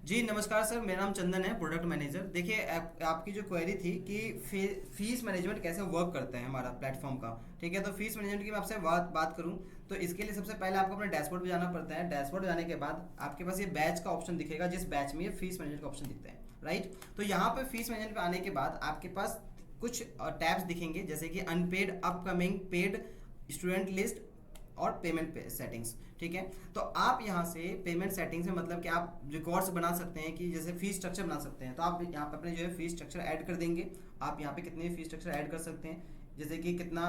जी नमस्कार सर, मेरा नाम चंदन है, प्रोडक्ट मैनेजर। देखिए आपकी जो क्वेरी थी कि फीस मैनेजमेंट कैसे वर्क करता है हमारा प्लेटफॉर्म का। ठीक है, तो फीस मैनेजमेंट की मैं आपसे बात करूं तो इसके लिए सबसे पहले आपको अपने डैशबोर्ड पे जाना पड़ता है। डैशबोर्ड जाने के बाद आपके पास ये बैच का ऑप्शन दिखेगा, जिस बैच में ये फीस मैनेजमेंट का ऑप्शन दिखता है, राइट। तो यहाँ पे फीस मैनेजमेंट पे आने के बाद आपके पास कुछ टैब्स दिखेंगे, जैसे कि unpaid, upcoming, paid, student list और पेमेंट सेटिंग्स। ठीक है, तो आप यहाँ से पेमेंट सेटिंग्स में मतलब कि आप रिकॉर्ड्स बना सकते हैं कि जैसे फीस स्ट्रक्चर बना सकते हैं। तो आप यहाँ पे अपने जो है फीस स्ट्रक्चर ऐड कर देंगे। आप यहाँ पे कितने फीस स्ट्रक्चर ऐड कर सकते हैं, जैसे कि कितना,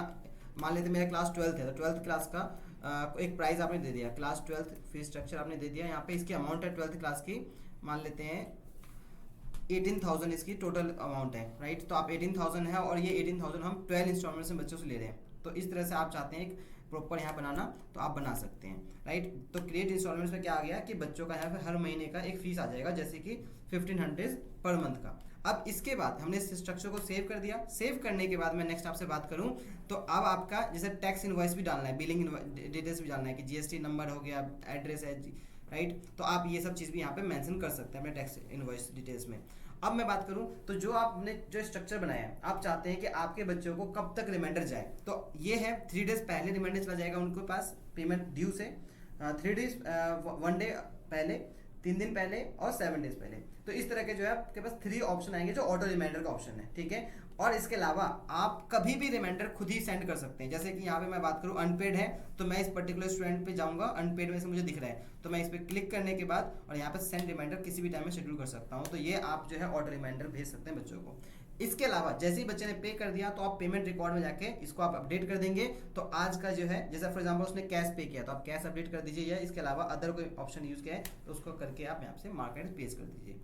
मान लेते मेरा क्लास 12 है तो 12th क्लास का एक प्राइस आपने दे दिया, क्लास 12th फीस स्ट्रक्चर आपने दे दिया। यहाँ पे इसकी अमाउंट है 12th क्लास की, मान लेते हैं 18,000 इसकी टोटल अमाउंट है, राइट। तो आप 18,000 है और ये 18,000 हम 12 इंस्टॉलमेंट से बच्चों से ले रहे हैं। तो इस तरह से आप चाहते हैं एक प्रॉपर यहाँ बनाना, तो आप बना सकते हैं, राइट। तो क्रिएट इंस्टॉलमेंट्स में क्या आ गया कि बच्चों का यहाँ पे हर महीने का एक फीस आ जाएगा, जैसे कि 1500 पर मंथ का। अब इसके बाद हमने इस स्ट्रक्चर को सेव कर दिया। सेव करने के बाद मैं नेक्स्ट आपसे बात करूं तो अब आपका जैसे टैक्स इनवॉइस भी डालना है, बिलिंग डिटेल्स भी डालना है कि जीएसटी नंबर हो गया, एड्रेस है, राइट। तो आप ये सब चीज़ भी यहाँ पे मेंशन कर सकते हैं अपने टैक्स इनवॉइस डिटेल्स में। अब मैं बात करूं तो जो आपने जो स्ट्रक्चर बनाया है, आप चाहते हैं कि आपके बच्चों को कब तक रिमाइंडर जाए, तो ये है 3 डेज पहले रिमाइंडर चला जाएगा उनके पास पेमेंट ड्यू से, 3 डेज 1 डे पहले, 3 दिन पहले और 7 डेज पहले। तो इस तरह के जो है आपके पास 3 ऑप्शन आएंगे जो ऑटो रिमाइंडर का ऑप्शन है, ठीक है। और इसके अलावा आप कभी भी रिमाइंडर खुद ही सेंड कर सकते हैं। जैसे कि यहाँ पे मैं बात करूँ अनपेड है तो मैं इस पर्टिकुलर स्टूडेंट पे जाऊँगा, अनपेड में से मुझे दिख रहा है तो मैं इस पर क्लिक करने के बाद और यहाँ पे सेंड रिमाइंडर किसी भी टाइम में शेड्यूल कर सकता हूँ। तो ये आप जो है ऑटो रिमाइंडर भेज सकते हैं बच्चों को। इसके अलावा जैसे ही बच्चे ने पे कर दिया तो आप पेमेंट रिकॉर्ड में जाके इसको आप अपडेट कर देंगे। तो आज का जो है, जैसा फॉर एग्जांपल उसने कैश पे किया तो आप कैश अपडेट कर दीजिए, या इसके अलावा अदर कोई ऑप्शन यूज किया है तो उसको करके आप यहाँ से मार्केट पेज कर दीजिए।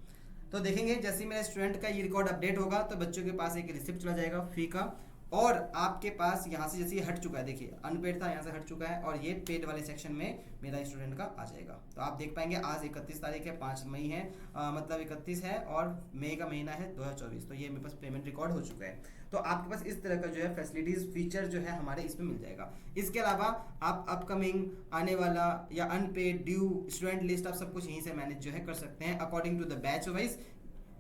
तो देखेंगे जैसे ही मेरे स्टूडेंट का ये रिकॉर्ड अपडेट होगा तो बच्चों के पास एक रिसिप्ट चला जाएगा फी का, और आपके पास यहाँ से जैसे ये हट चुका है, देखिए अनपेड था यहाँ से हट चुका है और ये पेड वाले सेक्शन में मेरा स्टूडेंट का आ जाएगा। तो आप देख पाएंगे आज 31 तारीख है, 5 मई है, मतलब 31 है और मई का महीना है 2024। तो ये मेरे पास पेमेंट रिकॉर्ड हो चुका है। तो आपके पास इस तरह का जो है फैसिलिटीज फीचर जो है हमारे इसमें मिल जाएगा। इसके अलावा आप अपकमिंग, आने वाला या अनपेड, ड्यू, स्टूडेंट लिस्ट, आप सब कुछ यहीं से मैनेज जो है कर सकते हैं according to the batch wise,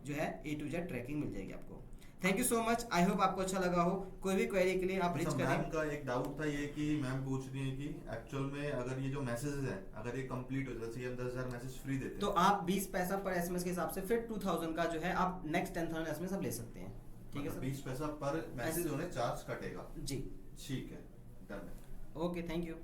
जो है A to Z ट्रैकिंग मिल जाएगी आपको। Thank you so much, I hope आपको अच्छा लगा हो। कोई भी क्वेरी के लिए आप रीच करें। मैम का एक डाउट था ये कि मैम पूछ रही है कि एक्चुअल में अगर ये जो मैसेजेस हैं अगर ये कंप्लीट हो जाए, हम 10,000 मैसेज फ्री देते हैं तो आप 20 पैसा पर एसएमएस के हिसाब से फिर 2000 का जो है आप नेक्स्ट 10,000 एसएमएस आप ले सकते हैं, ठीक है सर। 20 पैसा पर मैसेज होने चार्ज कटेगा जी ठीक है, डन है। Okay, thank you.